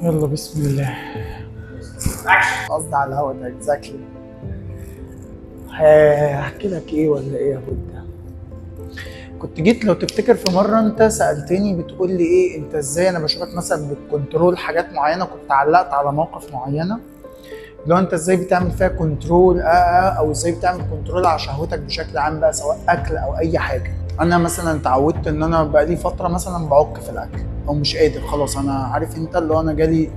يلا بسم الله. قصدي على الهوا ده اكزاكتلي. هحكي لك ايه ولا ايه يا بودة؟ كنت جيت لو تفتكر في مره انت سالتني بتقول لي ايه انت ازاي انا بشوفك مثلا بتكنترول حاجات معينه، كنت علقت على موقف معينه لو انت ازاي بتعمل فيها كنترول او ازاي بتعمل كنترول على شهوتك بشكل عام بقى، سواء اكل او اي حاجه. انا مثلا اتعودت ان انا بقالي فتره مثلا بعك في الاكل او مش قادر خلاص، انا عارف انت اللي هو انا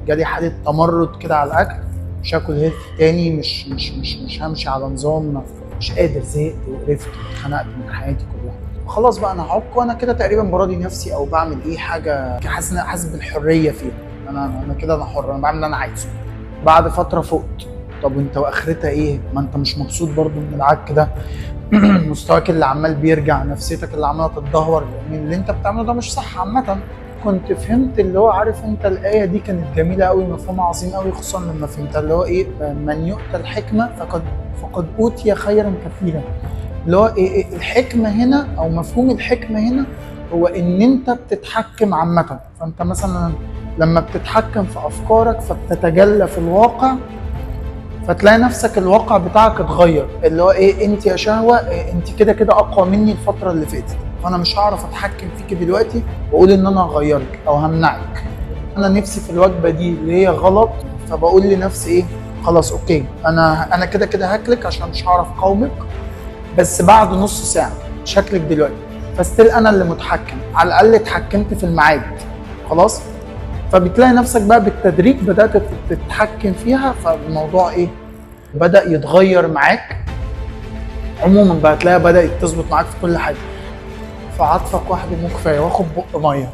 جالي حاله تمرد كده على الاكل، مش هاكل هيلث تاني، مش همشي على نظام، مش قادر، زهقت وقرفت واتخنقت من حياتي كلها. خلاص بقى انا هعك وانا كده تقريبا براضي نفسي او بعمل ايه حاجه حاسس بالحريه فيها. انا كده انا حر، انا بعمل اللي انا عايزه. بعد فتره فقت، طب انت واخرتها ايه؟ ما انت مش مبسوط برضو من العك ده. مستواك اللي عمال بيرجع، نفسيتك اللي عماله تتدهور، لان اللي انت بتعمله ده مش صح عامه. كنت فهمت اللي هو عارف انت الايه دي كانت جميله قوي، مفهوم عظيم قوي، خصوصا لما فهمت اللي هو ايه، من يؤتى الحكمه فقد اوتي خيرا كثيرا. اللي هو إيه الحكمه هنا او مفهوم الحكمه هنا؟ هو ان انت بتتحكم عامه. فانت مثلا لما بتتحكم في افكارك فبتتجلى في الواقع، فتلاقي نفسك الواقع بتاعك اتغير. اللي هو ايه، انت يا شهوه إيه، انت كده كده اقوى مني الفتره اللي فاتت، فانا مش هعرف اتحكم فيكي دلوقتي واقول ان انا هغيرك او همنعك. انا نفسي في الوجبه دي اللي هي غلط، فبقول لنفسي ايه، خلاص اوكي، انا كده كده هاكلك عشان مش هعرف اقاومك، بس بعد نص ساعه شكلك دلوقتي. فستيل انا اللي متحكم، على الاقل اتحكمت في الميعاد خلاص. فبتلاقي نفسك بقى بالتدريج بدات تتحكم فيها، فالموضوع ايه، بدأ يتغير معاك. عموما بقى تلاقيها بدأت تظبط معاك في كل حاجة. فعطفك واحد مو كفاية، واخد بق مية.